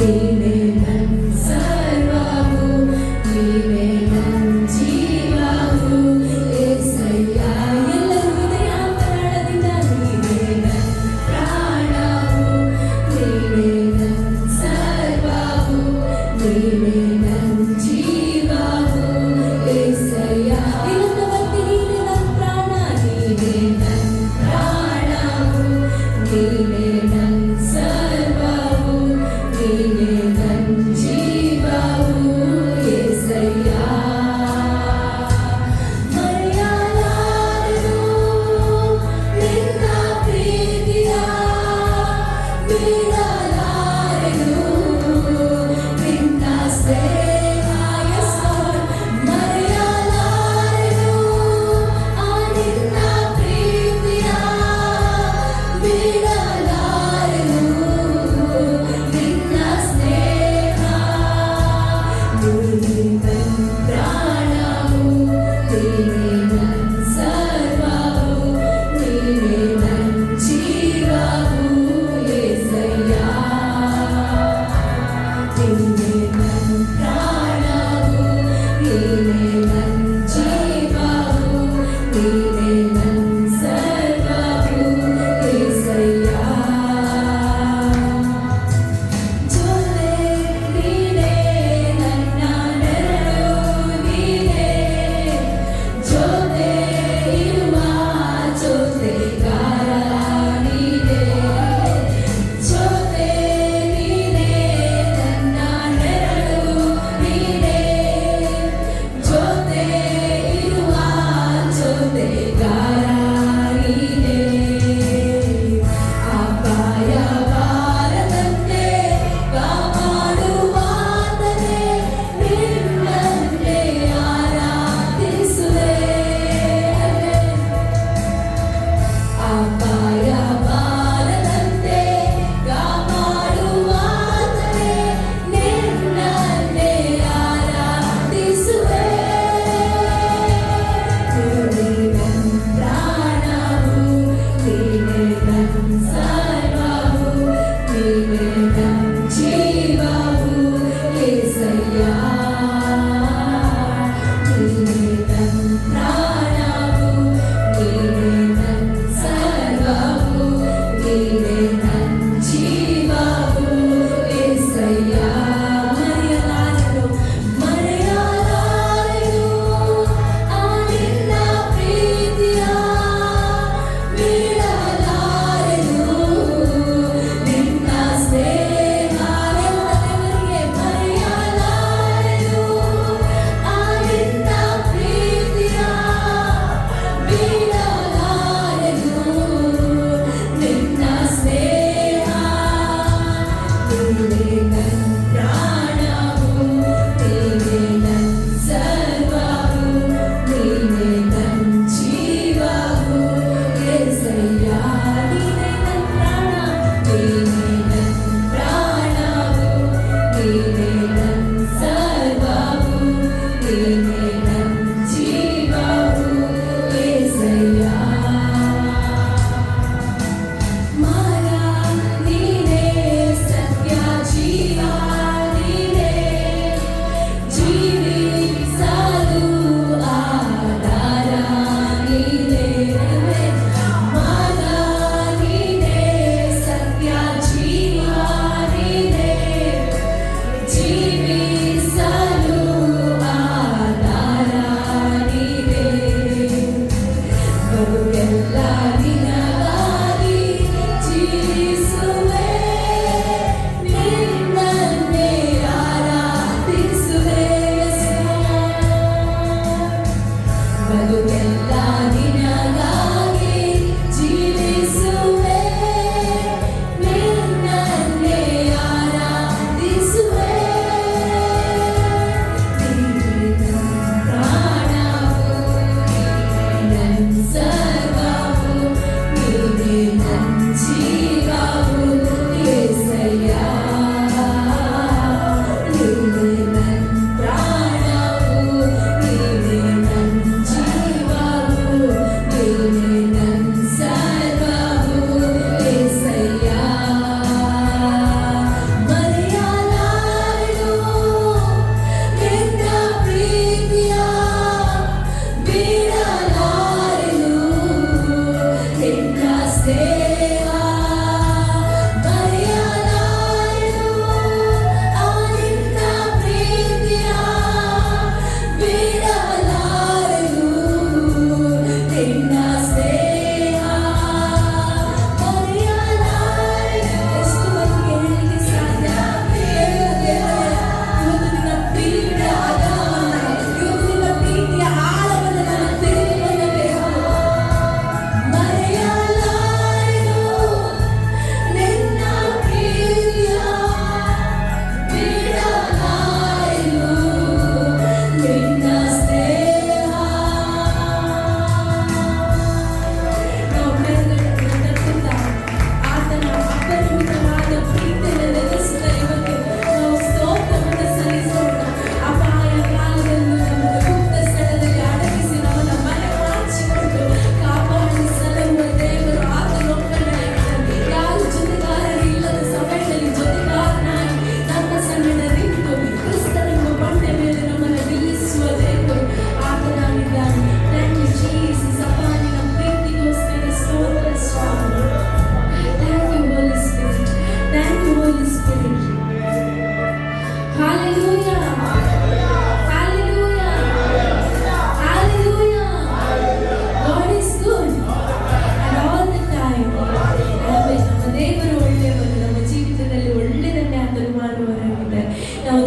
ನೀನೇ ನನ್ ಸರ್ವವು, ನೀನೇ ನನ್ ಜೀವವು యేసయ్య. ಎಲ್ಲರೂ ಹೃದಯಾಂತರಾಳದಿಂದ ನೀನೇ ನನ್ ಪ್ರಾಣವು, ನೀನೇ ನನ್ ಸರ್ವವು, ನೀನೇ ನನ್ ಜೀವವು యేసయ్య. ಇನ್ನೊಂದು ಭಕ್ತಿ ನೀನೇ ನನ್ ಪ್ರಾಣ, ನೀನೇ ನನ್ ಪ್ರಾಣವು, ನೀನೇ ನನ್ ಸರ್ವವು, ನೀನೇ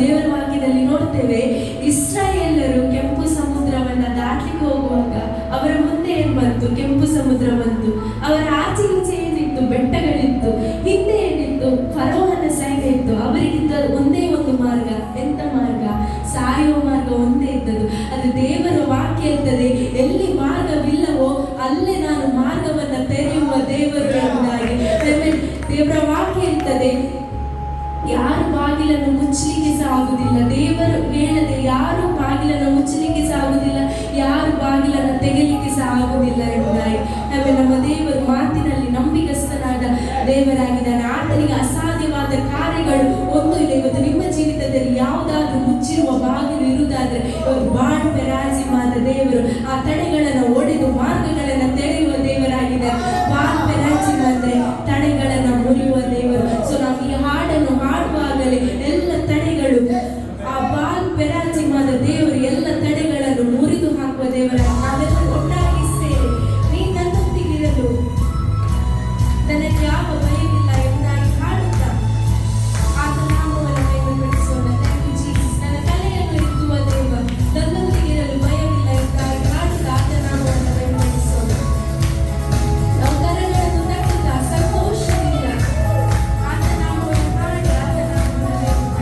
ದೇವರ ವಾಕ್ಯದಲ್ಲಿ ನೋಡ್ತೇವೆ, ಇಸ್ರಾಯೇಲರು ಕೆಂಪು ಸಮುದ್ರವನ್ನ ದಾಟಲಿಕ್ಕೆ ಹೋಗುವಾಗ ಅವರ ಮುಂದೆ ಏನ್ ಬಂತು? ಕೆಂಪು ಸಮುದ್ರ ಬಂತು. ಅವರ ಆಚೆ ಈಚೆ ಏನಿತ್ತು? ಬೆಟ್ಟಗಳಿತ್ತು. ಹಿಂದೆ ಏನಿತ್ತು? ಫರೋಹನ ಸೈನ್ಯ ಇತ್ತು. ಅವರಿಗಿದ್ದ ಒಂದೇ ಒಂದು ಮಾರ್ಗ. ಎಂತ ಮಾರ್ಗ? ಸಾಯುವ ಮಾರ್ಗ ಒಂದೇ ಇದ್ದದ್ದು. ಅದು ದೇವರ ವಾಕ್ಯ ಇರ್ತದೆ, ಎಲ್ಲಿ ಮಾರ್ಗವಿಲ್ಲವೋ ಅಲ್ಲೇ ನಾನು ಮಾರ್ಗವನ್ನ ತೆರೆಯುವ ದೇವರು ಎಂಬುದಾಗಿ. ದೇವರ ವಾಕ್ಯ ಇರ್ತದೆ, ಯಾರು ಬಾಗಿಲನ್ನು ಮುಚ್ಚಲಿಕ್ಕೆ ಸಾಗುವುದಿಲ್ಲ. ದೇವರು ಹೇಳದೆ ಯಾರು ಬಾಗಿಲನ್ನು ಮುಚ್ಚಲಿಕ್ಕೆ ಸಾಗುವುದಿಲ್ಲ, ಯಾರು ಬಾಗಿಲನ್ನು ತೆಗೆಯಲಿಕ್ಕೆ ಸಾಗುವುದಿಲ್ಲ ಎಂಬುದಾಗಿ. ನಮ್ಮ ದೇವರು ಮಾತಿನಲ್ಲಿ ನಂಬಿಕಸ್ಥನಾದ ದೇವರಾಗಿದ್ದಾನೆ. ಆತನಿಗೆ ಅಸಾಧ್ಯವಾದ ಕಾರ್ಯಗಳು ಒಂದು ಇದೆ. ಇವತ್ತು ನಿಮ್ಮ ಜೀವಿತದಲ್ಲಿ ಯಾವುದಾದ್ರೂ ಮುಚ್ಚಿರುವ ಬಾಗಿಲು ಇರುವುದಾದ್ರೆ ಬಾಳ್ ಪೆರಾಜಿಮಾದ ದೇವರು ಆ ತಡೆಗಳನ್ನು ಒಡೆದು ಮಾರ್ಗಗಳನ್ನು ತೆರೆಯುವ ದೇವರಾಗಿದ್ದಾರೆ. ಬಾಳ್ ಪೆರಾಜಿಮ ಅಂದ್ರೆ ತಡೆಗಳನ್ನು ಮುರಿಯುವ ದೇವರು. ಸೊ ನಾವು ಈ ಹಾಡನ್ನು ಹಾಡುವಾಗಲೇ ಎಲ್ಲ ತಡೆಗಳು, ಆ ಬಾಲ್ ಪೆರಾಜಿಮಾದ ದೇವರು ಎಲ್ಲ ತಡೆಗಳನ್ನು ಮುರಿದು ಹಾಕುವ ದೇವರ. ನಾವೆಲ್ಲ ಒಟ್ಟಾಗಿ ಸೇರಿ ನೀ ನನ್ನೊಂದಿಗಿರಲು ನನಗೆ ಯಾವ ಭಯವಿಲ್ಲ ಎಂಬುದಾಗಿ ಹಾಡುತ್ತಾ ಆತ ನಾಮವನ್ನು ಮಹಿಮೆಪಡಿಸೋಣ. Thank you Jesus. ನನ್ನ ತಲೆಯನ್ನು ಎತ್ತುವ ದೇವ, ನನ್ನೊಂದಿಗಿರಲು ಭಯವಿಲ್ಲ ಎಂಬುದಾಗಿ ಹಾಡುತ್ತಾ ಆತ ನಾಮವನ್ನು ಮಹಿಮೆಪಡಿಸೋಣ. ನಾವು ಕರಗಳನ್ನು ತಟ್ಟುತ್ತಾ ಸಂತೋಷದಿಂದ ಆತ ನಾಮವನ್ನು ಹಾಡಿ ಆತ ನಾಮವನ್ನು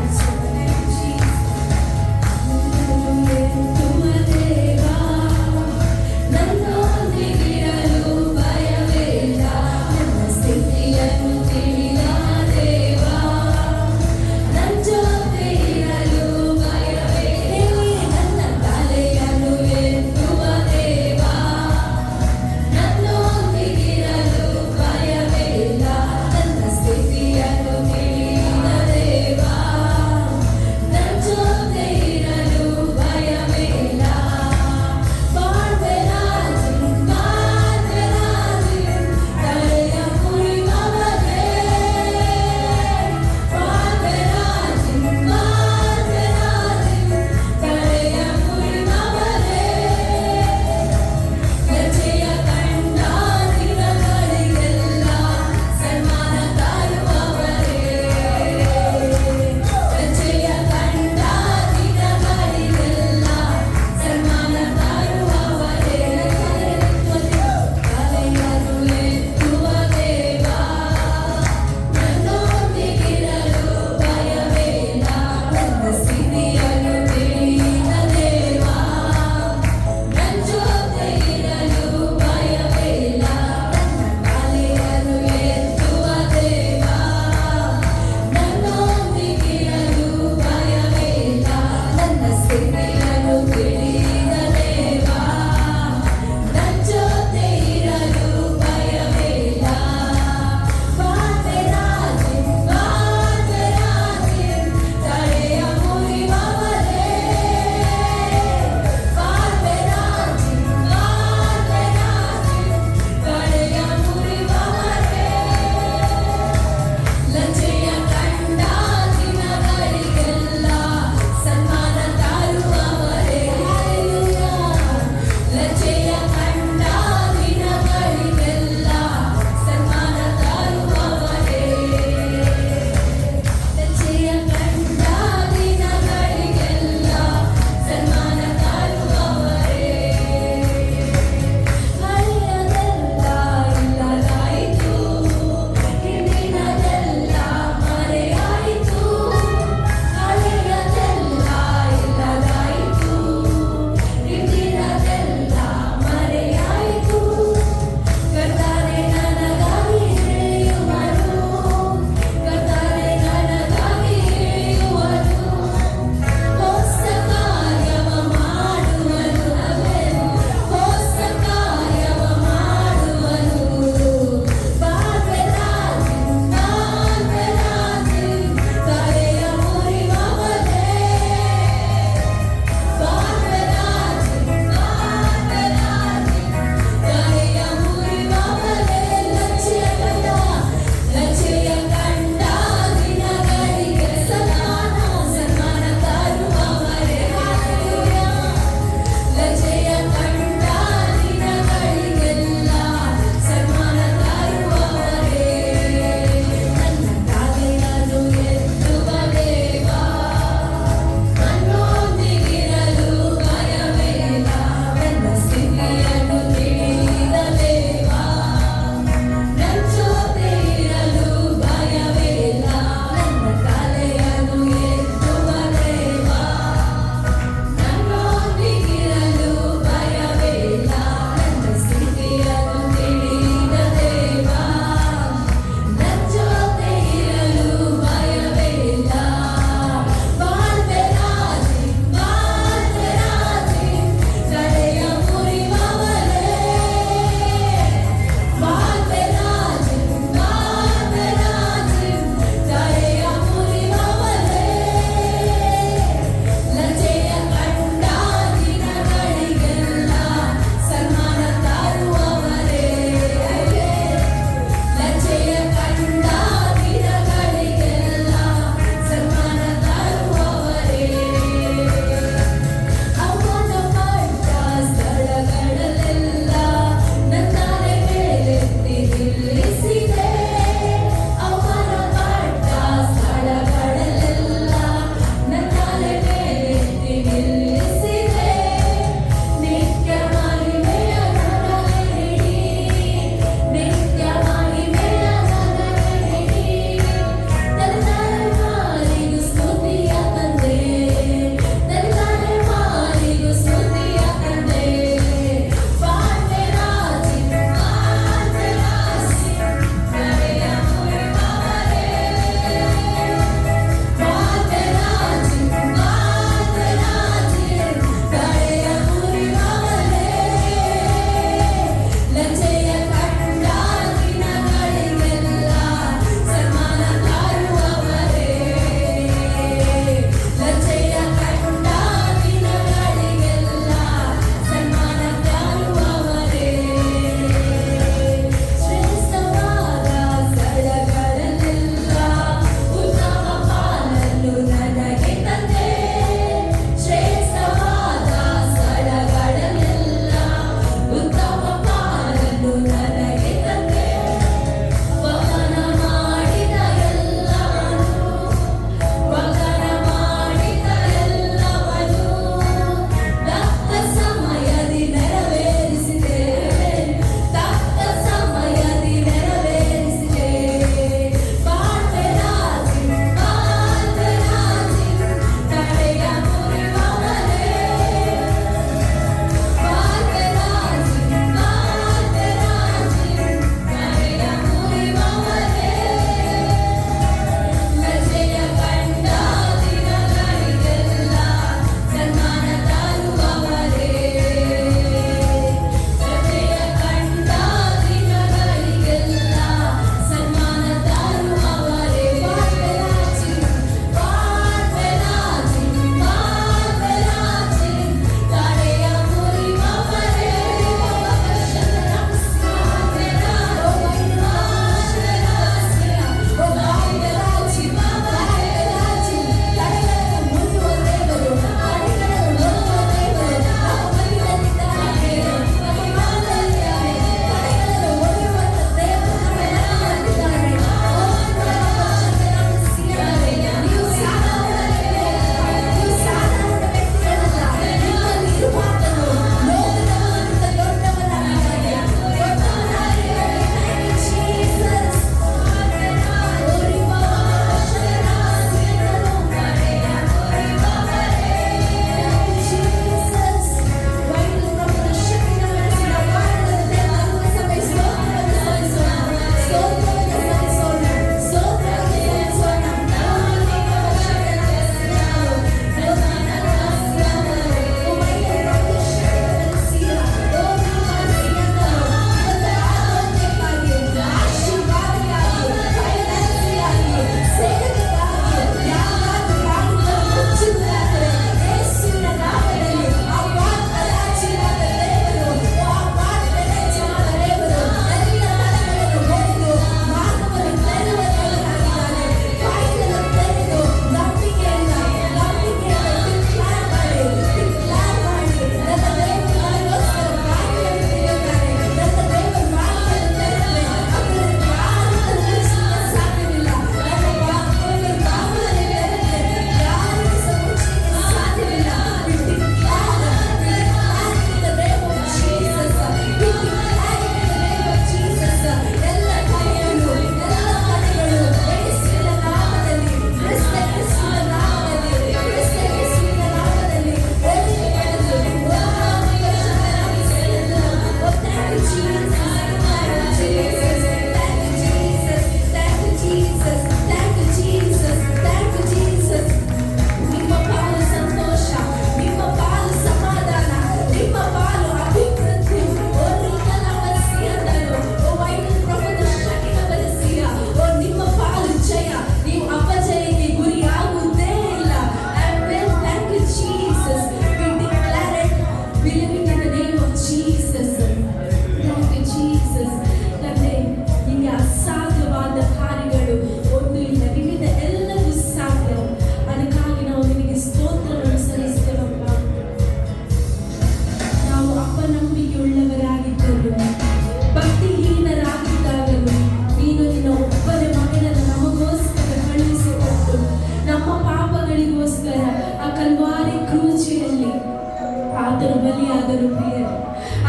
ಆತನು ಬಲಿಯಾದನು ಪ್ರಿಯರೇ.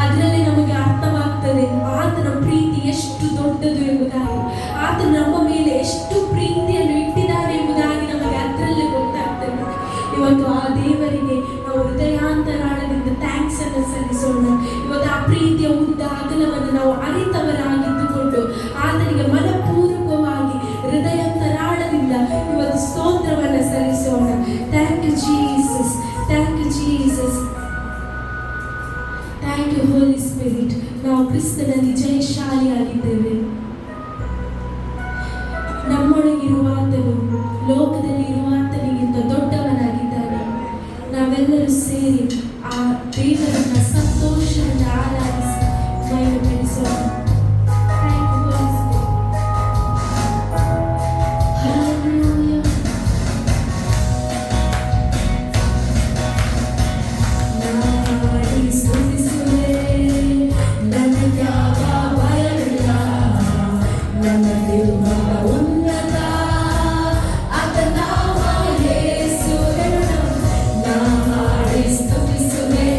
ಅದರಲ್ಲಿ ನಮಗೆ ಅರ್ಥವಾಗ್ತದೆ ಆತನ ಪ್ರೀತಿ ಎಷ್ಟು ದೊಡ್ಡದು ಎಂಬುದಾಗಿ, ಆತನು ನಮ್ಮ ಮೇಲೆ ಎಷ್ಟು ಪ್ರೀತಿಯನ್ನು ಇಟ್ಟಿದ್ದಾನೆ ಎಂಬುದಾಗಿ ನಮಗೆ ಅದರಲ್ಲಿ ಗೊತ್ತಾಗ್ತದೆ. ಇವತ್ತು ಆ ದೇವರಿಗೆ ನಾವು ಹೃದಯಾಂತರಾಳದಿಂದ ಥ್ಯಾಂಕ್ಸ್ ಅನ್ನು ಸಲ್ಲಿಸೋಣ. ಇವತ್ತು ಆ ಪ್ರೀತಿಯ ಉದ್ದ ಅಗಲವನ್ನು ನಾವು ಅರಿತವರಾಗಿದ್ದುಕೊಂಡು ಆತನಿಗೆ ಮನಪೂರ್ವಕವಾಗಿ ಹೃದಯಾಂತರಾಳದಿಂದ ಇವತ್ತು ಸ್ತೋತ್ರವನ್ನು ಸಲ್ಲಿಸೋಣ. Thank you Jesus, thank you Jesus, thank you Holy Spirit. ನಾವು ಕ್ರಿಸ್ತನಲ್ಲಿ ಜಯಶಾಲಿಯಾಗಿದ್ದೇವೆ. ನಮ್ಮೊಳಗಿರುವ ಆತನು ಲೋಕದಲ್ಲಿ ಇರುವ ಆತನಿಗಿಂತ ದೊಡ್ಡವನಾಗಿದ್ದಾನೆ. ನಾವೆಲ್ಲರೂ ಸೇರಿ ಆ ದೇವರನ್ನ ಸಂತೋಷದಿಂದ ಆರಾಧಿಸಿ ಮಹಿಮೆ ಪಡಿಸೋಣ. Thank you, Holy Spirit. Hallelujah. ನಾಡಿ ಸ್ತುತಿಸುವೆ, ನನಗ್ಯಾವ ಭಯವಿಲ್ಲ, ನನ್ನ ನಿರ್ಮಲ ಉನ್ನತ ಆತನ ನಾಮ ಯೇಸು. ನಾಡಿ ಸ್ತುತಿಸುವೆ,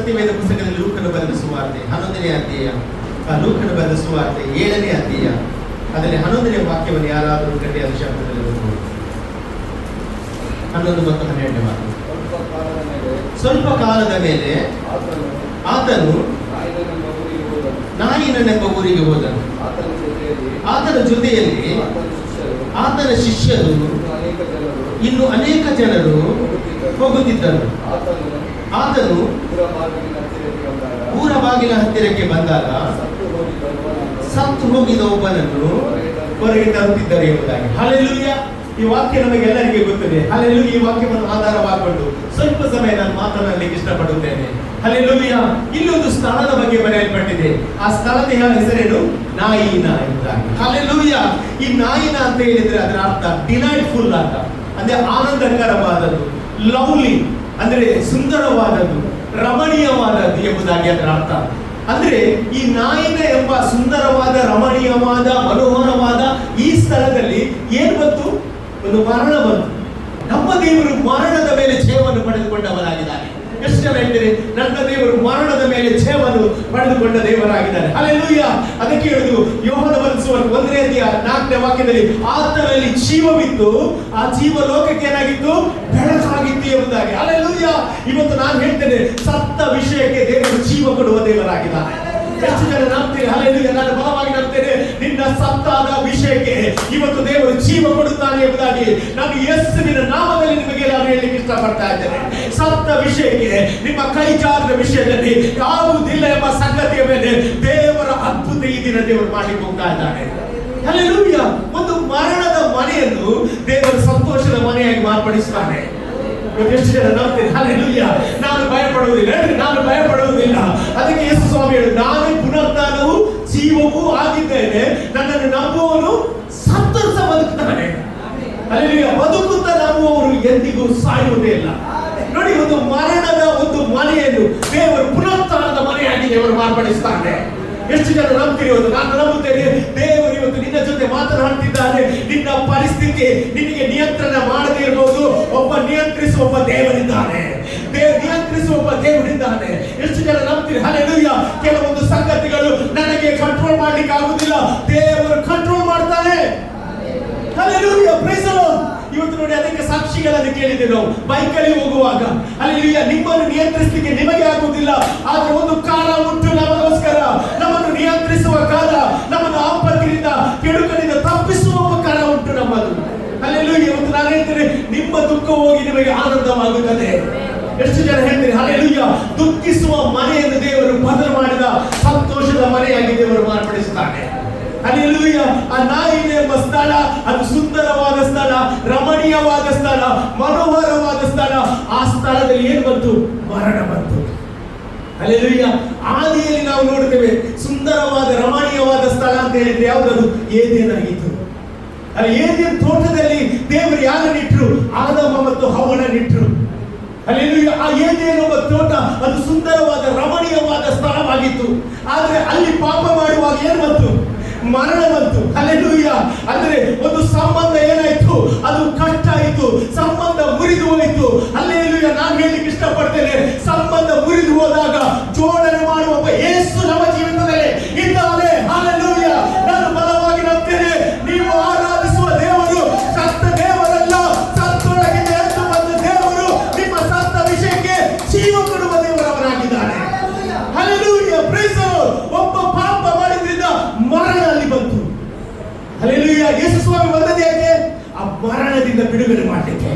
ಸತ್ಯವೇದ ಪುಸ್ತಕದಲ್ಲಿ ಲೂಕನು ಬರೆದ ಸುವಾರ್ತೆ 11ನೇ ಅಧ್ಯಾಯ, ಲೂಕನು ಬರೆದ ಸುವಾರ್ತೆ 7ನೇ ಅಧ್ಯಾಯ, ಅದರಲ್ಲಿ 11ನೇ ವಾಕ್ಯವನ್ನು ಯಾರಾದರೂ ಗಟ್ಟಿಯಾದ ಶಬ್ದದಲ್ಲಿ ಓದಬಹುದು. 11 ಮತ್ತು 12ನೇ ವಾಕ್ಯ. ಸ್ವಲ್ಪ ಕಾಲದ ಮೇಲೆ ಆತನು ನಾಯಿನೆಂಬ ಊರಿಗೆ ಹೋದನು. ಆತನ ಜೊತೆಯಲ್ಲಿ ಆತನ ಶಿಷ್ಯರು ಇನ್ನು ಅನೇಕ ಜನರು ಹೋಗುತ್ತಿದ್ದರು. ಆತನು ಊರ ಬಾಗಿಲ ಹತ್ತಿರಕ್ಕೆ ಬಂದಾಗ ಸತ್ತು ಹೋಗಿದ ಒಬ್ಬನನ್ನು ಹೊರಗೆ ತರುತ್ತಿದ್ದರು ಎಂಬುದಾಗಿ. ಹಲ್ಲೆಲೂಯಾ. ಈ ವಾಕ್ಯ ನಮಗೆಲ್ಲರಿಗೆ ಗೊತ್ತಿದೆ. ಹಲ್ಲೆಲೂಯಾ. ಈ ವಾಕ್ಯವನ್ನು ಆಧಾರವಾಗಿಕೊಂಡು ಸ್ವಲ್ಪ ಸಮಯ ನಾನು ಮಾತನಾಡಲಿಕ್ಕೆ ಇಷ್ಟಪಡುತ್ತೇನೆ. ಹಲ್ಲೆಲೂಯಾ. ಇಲ್ಲೊಂದು ಸ್ಥಳದ ಬಗ್ಗೆ ಬರೆಯಲ್ಪಟ್ಟಿದೆ. ಆ ಸ್ಥಳದ ಹೆಸರೇನು? ನಾಯಿನ ಎಂಬುದಾಗಿ. ಹಲ್ಲೆಲೂಯಾ. ಈ ನಾಯಿನ ಅಂತ ಹೇಳಿದ್ರೆ ಅದರ ಅರ್ಥ ಡಿಲೈಟ್ಫುಲ್ ಅಂತ, ಅಂದ್ರೆ ಆನಂದಕರವಾದದ್ದು, ಲವ್ಲಿ ಅಂದ್ರೆ ಸುಂದರವಾದದ್ದು, ರಮಣೀಯವಾದದ್ದು ಎಂಬುದಾಗಿ ಅದರ ಅರ್ಥ. ಅಂದ್ರೆ ಈ ನಾಯಿನ ಎಂಬ ಸುಂದರವಾದ, ರಮಣೀಯವಾದ, ಮನೋಹರವಾದ ಈ ಸ್ಥಳದಲ್ಲಿ ಏನ್ ಬಂತು? ಒಂದು ಮರಣ ಬಂತು. ನಮ್ಮ ದೇವರು ಮರಣದ ಮೇಲೆ ಜಯವನ್ನು ಪಡೆದುಕೊಂಡವರಾಗಿದ್ದಾರೆ. ಎಷ್ಟು ಜನ ಹೇಳ್ತೀರಿ ನನ್ನ ದೇವರು ಮರಣದ ಮೇಲೆ ಜಯವನ್ನು ಪಡೆದುಕೊಂಡ ದೇವರಾಗಿದ್ದಾರೆ? ಹಲ್ಲೆಲೂಯಾ. ಅದಕ್ಕೆ ಹೇಳುದು ಯೋಹಾನ ಬರೆಸುವ 1ನೇ ಅಧ್ಯಾಯ 4ನೇ ವಾಕ್ಯದಲ್ಲಿ ಆತನಲ್ಲಿ ಜೀವವಿತ್ತು, ಆ ಜೀವ ಲೋಕಕ್ಕೆ ಏನಾಗಿತ್ತು? ಬೆಳಕಾಗಿತ್ತು ಎಂಬುದಾಗಿ. ಹಲ್ಲೆಲೂಯಾ. ಇವತ್ತು ನಾನು ಹೇಳ್ತೇನೆ, ಸತ್ತ ವಿಷಯಕ್ಕೆ ದೇವರು ಜೀವ ಕೊಡುವ ದೇವರಾಗಿದ್ದಾರೆ. ಎಷ್ಟು ಜನ ನಂಬ್ತೀರಿ? ಹಲ್ಲೆಲೂಯಾ. ನಾನು ಬಲವಾಗಿ ನಂಬ್ತೇನೆ, ನಿನ್ನ ಸತ್ತಾದ ವಿಷಯಕ್ಕೆ ಇವತ್ತು ದೇವರು ಜೀವ ಕೊಡುತ್ತಾನೆ ಎಂಬುದಾಗಿ ನಾನು ಯೇಸುವಿನ ನಾಮದಲ್ಲಿ ನಿಮಗೆ ನಾನು ಹೇಳಲಿಕ್ಕೆ ಇಷ್ಟಪಡ್ತಾ ಇದ್ದೇನೆ. ಸತ್ತ ವಿಷಯಕ್ಕೆ, ನಿಮ್ಮ ಕೈ ಜಾರದ ವಿಷಯದಲ್ಲಿ ಯಾವುದಿಲ್ಲ ಎಂಬ ಸಂಗತಿಯ ಮೇಲೆ ದೇವರ ಅದ್ಭುತ ಈ ದಿನ ದೇವರು ಮಾಡಲಿಕ್ಕೆ ಹೋಗ್ತಾ ಇದ್ದಾನೆ. ಹಲ್ಲೆಲೂಯಾ. ಒಂದು ಮರಣದ ಮನೆಯನ್ನು ದೇವರು ಸಂತೋಷದ ಮನೆಯಾಗಿ ಮಾರ್ಪಡಿಸ್ತಾನೆ. ಎಷ್ಟು ಜನ ನಂಬ್ತೀರಿ? ಹಲ್ಲೆಲೂಯಾ. ನಾನು ಭಯಪಡುವುದಿಲ್ಲ, ನಾನು ಭಯಪಡುವುದಿಲ್ಲ. ಅದಕ್ಕೆ ಯೇಸು ಸ್ವಾಮಿ ಹೇಳಿ, ನಾನೇ ಪುನರುತ್ಥಾನವೂ ಜೀವವೂ ಆಗಿದ್ದೇನೆ, ನನ್ನನ್ನು ನಂಬುವವನು ಸತ್ತರೂ ಸಹ ಬದುಕುತ್ತಾನೆ. ಹಲ್ಲೆಲೂಯಾ. ಬದುಕುತ್ತಾ ನಂಬುವವರು ಎಂದಿಗೂ ಸಾಯುವುದೇ ಇಲ್ಲ. ನೋಡಿ, ಒಂದು ಮರಣದ ಒಂದು ಮನೆಯನ್ನು ದೇವರು ಪುನರುತ್ಥಾನದ ಮನೆಯಾಗಿ ದೇವರು ಮಾರ್ಪಡಿಸ್ತಾನೆ. ಎಷ್ಟು ಜನ ನಂಬ್ತೀರಿ? ಇವತ್ತು ನಾನು ನಂಬುತ್ತೇನೆ, ದೇವರು ಇವತ್ತು ನಿನ್ನ ಜೊತೆ ಮಾತನಾಡ್ತಿದ್ದಾನೆ. ನಿನ್ನ ಪರಿಸ್ಥಿತಿ ನಿನಗೆ ನಿಯಂತ್ರಣ ಮಾಡದೇ ಇರಬಹುದು, ಒಬ್ಬ ನಿಯಂತ್ರಿಸುವ ಒಬ್ಬ ದೇವರಿದ್ದಾನೆ. ನಿಯಂತ್ರಿಸುವ ಒಬ್ಬ ದೇವರಿದ್ದಾನೆ. ಎಷ್ಟು ಜನ ನಂಬ್ತೀರಿ? ಹಲ್ಲೆಲೂಯಾ. ಕೆಲವೊಂದು ಸಂಗತಿಗಳು ನನಗೆ ಕಂಟ್ರೋಲ್ ಮಾಡ್ಲಿಕ್ಕೆ ಆಗುದಿಲ್ಲ, ದೇವರು ಕಂಟ್ರೋಲ್ ಮಾಡ್ತಾನೆ. ಹಲ್ಲೆಲೂಯಾ. Praise the Lord. ಇವತ್ತು ನೋಡಿ, ಅದಕ್ಕೆ ಸಾಕ್ಷಿಗಳನ್ನು ಕೇಳಿದ್ದೇವೆ ನಾವು ಬೈಕಲ್ಲಿ ಹೋಗುವಾಗ. ಹಲ್ಲೆಲೂಯಾ. ನಿಮ್ಮನ್ನು ನಿಯಂತ್ರಿಸಲಿಕ್ಕೆ ನಿಮಗೆ ಆಗುವುದಿಲ್ಲ, ಆದ್ರೆ ಒಂದು ಕಾರ ಉಂಟು ನಮಗೋಸ್ಕರ, ನಮ್ಮನ್ನು ನಿಯಂತ್ರಿಸುವ ಕಾರ, ನಮ್ಮನ್ನು ಆಪತ್ತಿನಿಂದ ಕೆಡುಕನಿಂದ ತಪ್ಪಿಸುವ ಕಾರ ಉಂಟು ನಮ್ಮದು. ಹಲ್ಲೆಲೂಯಾ. ಇವತ್ತು ನಾನು ಹೇಳ್ತೇನೆ, ನಿಮ್ಮ ದುಃಖ ಹೋಗಿ ನಿಮಗೆ ಆನಂದವಾಗುತ್ತದೆ. ಎಷ್ಟು ಜನ ಹೇಳ್ತೀರಿ? ಹಲ್ಲೆಲೂಯಾ. ದುಃಖಿಸುವ ಮನೆಯನ್ನು ದೇವರು ಬದಲು ಮಾಡಿದ ಸಂತೋಷದ ಮನೆಯಾಗಿ ದೇವರು ಮಾರ್ಪಡಿಸುತ್ತಾನೆ. ಹಲ್ಲೆಲೂಯಾ. ಆ ನಾಯಿನ ಎಂಬ ಸ್ಥಳ ಅದು ಸುಂದರವಾದ ಸ್ಥಳ, ರಮಣೀಯವಾದ ಸ್ಥಳ, ಮನೋಹರವಾದ ಸ್ಥಳ. ಆ ಸ್ಥಳದಲ್ಲಿ ಏನು ಬಂತು? ಮರಣ ಬಂತು. ಹಲ್ಲೆಲೂಯಾ. ಆದಿಯಲ್ಲಿ ನಾವು ನೋಡ್ತೇವೆ, ಸುಂದರವಾದ ರಮಣೀಯವಾದ ಸ್ಥಳ ಅಂತ ಹೇಳಿದ್ರೆ ಯಾವುದದು? ಏದೇನಾಗಿತ್ತು. ಅಲ್ಲಿ ಏದೇನ್ ತೋಟದಲ್ಲಿ ದೇವರು ಯಾರನ್ನಿಟ್ರು? ಆದಮ ಮತ್ತು ಹವ್ವನನ್ನಿಟ್ರು. ಹಲ್ಲೆಲೂಯಾ. ಆ ಏದೇನು ಎಂಬ ತೋಟ ಅದು ಸುಂದರವಾದ ರಮಣೀಯವಾದ ಸ್ಥಳವಾಗಿತ್ತು. ಆದ್ರೆ ಅಲ್ಲಿ ಪಾಪ ಮಾಡುವಾಗ ಏನು ಬಂತು? ಮರಣ ಬಂತು. ಹಲ್ಲೆಲೂಯಾ. ಅಂದ್ರೆ ಒಂದು ಸಂಬಂಧ ಏನಾಯ್ತು? ಅದು ಕಷ್ಟ ಆಯಿತು, ಸಂಬಂಧ ಮುರಿದು ಹೋಯಿತು. ಹಲ್ಲೆಲೂಯಾ. ನಾನು ಹೇಳಲಿಕ್ಕೆ ಇಷ್ಟಪಡ್ತೇನೆ, ಸಂಬಂಧ ಮುರಿದು ಹೋದಾಗ ಜೋಡಣೆ ಮಾಡುವ ಒಬ್ಬ ಯೇಸು ನಮ್ಮ ಜೀವಿತದಲ್ಲಿ ಇದ್ದಾನೆ. ಹಲ್ಲೆಲೂಯಾ. ನಾನು ಬಲವಾಗಿ ನಂಬ್ತೇನೆ, ನೀವು ಆರಾಧಿಸುವ ದೇವರು ಸತ್ತ ದೇವರಲ್ಲ, ಸತ್ತೊಳಗಿಂದ ಎದ್ದು ಬಂದ ದೇವರು ನಿಮ್ಮ ಸತ್ತ ವಿಷಯಕ್ಕೆ ಜೀವ ಕೊಡುವ ದೇವರವರಾಗಿದ್ದಾನೆ. ಹಲ್ಲೆಲೂಯಾ. Praise the Lord. ಒಬ್ಬ ಪಾಪ ಮಾಡಿದ್ರಿಂದ ಮರಣ ಅಲ್ಲಿ ಬಂತು. ಹಲ್ಲೆಲೂಯಾ. ಯೇಸು ಸ್ವಾಮಿ ಬಂದದ್ದು ಯಾಕೆ? ಆ ಮರಣದಿಂದ ಬಿಡುಗಡೆ ಮಾಡಲಿಕ್ಕೆ.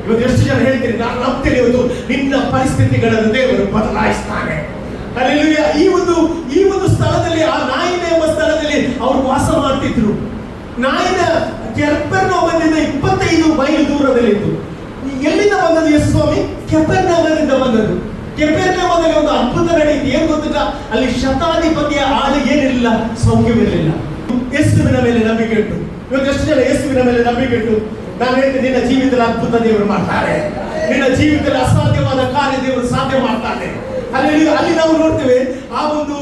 ಇವತ್ತು ಎಷ್ಟು ಜನ ಹೇಳ್ತೀರಿ? ನಾನು ನಂಬ್ತೇನೆ, ಇವತ್ತು ನಿನ್ನ ಪರಿಸ್ಥಿತಿಗಳನ್ನು ದೇವರು ಬದಲಾಯಿಸ್ತಾನೆ. ಹಲ್ಲೆಲೂಯಾ. ಈ ಒಂದು ಸ್ಥಳದಲ್ಲಿ, ಆ ನಾಯಿನ ಎಂಬ ಸ್ಥಳದಲ್ಲಿ ಅವರು ವಾಸ ಮಾಡ್ತಿದ್ರು. ನಾಯಿನ ಕೆಫರ್ನೌಮಿನಿಂದ 25 ಮೈಲ್ ದೂರದಲ್ಲಿತ್ತು. ಎಲ್ಲಿಂದ ಬಂದದ್ದು ಯೇಸು ಸ್ವಾಮಿ? ಕೆಫರ್ನೌಮಿನಿಂದ ಬಂದದ್ದು. ಕೆಫರ್ನೌಮಿನಲ್ಲಿ ಒಂದು ಅದ್ಭುತ ನಡೆಯಿತು. ಏನು ಗೊತ್ತಿಲ್ಲ, ಅಲ್ಲಿ ಶತಾಧಿಪತಿಯ ಆಳಿಗೆ ಏನಿರಲಿಲ್ಲ, ಸೌಖ್ಯವಿರಲಿಲ್ಲ. ಯೇಸುವಿನ ಮೇಲೆ ನಂಬಿಕೆ ಇಟ್ಟು. ಇವತ್ತು ಎಷ್ಟು ಜನ ಯೇಸುವಿನ ಮೇಲೆ ನಂಬಿಕೆ ಇಟ್ಟು? ನಾನು ಹೇಳ್ತೇನೆ, ನಿನ್ನ ಜೀವಿತದಲ್ಲಿ ಅದ್ಭುತ ದೇವರು ಮಾಡ್ತಾರೆ. ನಿನ್ನ ಜೀವಿತದಲ್ಲಿ ಅಸಾಧ್ಯವಾದ ಕಾರ್ಯ ದೇವರು ಸಾಧ್ಯ ಮಾಡ್ತಾನೆ. ಅಲ್ಲಿ ನಾವು ನೋಡ್ತೇವೆ, ಆ ಒಂದು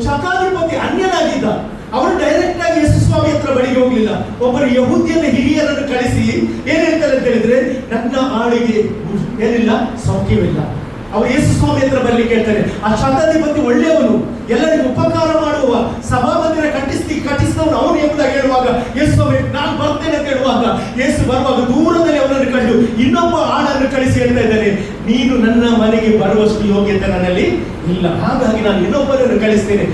ಶತಾಧಿಪತಿ ಅನ್ಯನಾಗಿದ್ದ. ಅವರು ಡೈರೆಕ್ಟ್ ಆಗಿ ಯೇಸು ಸ್ವಾಮಿ ಹತ್ರ ಬಳಿಗೆ ಹೋಗ್ಲಿಲ್ಲ. ಒಬ್ಬರು ಯಹೂದ್ಯನ ಹಿರಿಯರನ್ನು ಕಳಿಸಿ ಏನ್ ಹೇಳ್ತಾರೆ ಅಂತ ಹೇಳಿದ್ರೆ, ನನ್ನ ಆಳಿಗೆ ಏನಿಲ್ಲ, ಸೌಖ್ಯವಿಲ್ಲ. ಅವರು ಯೇಸು ಸ್ವಾಮಿ ಹತ್ರ ಬರ್ಲಿಕ್ಕೆ ಹೇಳ್ತಾರೆ. ಆ ಶತಾಧಿಪತಿ ಒಳ್ಳೆಯವನು, ಎಲ್ಲರಿಗೂ ಉಪಕಾರ ಮಾಡುವ, ಸಭಾಮಂದಿರ ಕಟ್ಟಿಸಿದವನು ಅವನು ಎಂಬುದಾಗಿ ಹೇಳುವಾಗ ಯೇಸು ಸ್ವಾಮಿ ನಾನು ಬರ್ತೇನೆ ಅಂತ ಹೇಳುವಾಗ, ಯೇಸು ಬರುವಾಗ ದೂರದಲ್ಲಿ ಅವನನ್ನು ಕಂಡು ಇನ್ನೊಬ್ಬ ಆಳನ್ನು ಕಳಿಸಿ ಹೇಳ್ತಾ ಇದ್ದಾನೆ, ನೀನು ನನ್ನ ಮನೆಗೆ ಬರುವಷ್ಟು ಯೋಗ್ಯತೆ ನನ್ನಲ್ಲಿ ಇಲ್ಲ, ಹಾಗಾಗಿ ನಾನು ಇನ್ನೊಬ್ಬರನ್ನು ಕಳಿಸ್ತೇನೆ,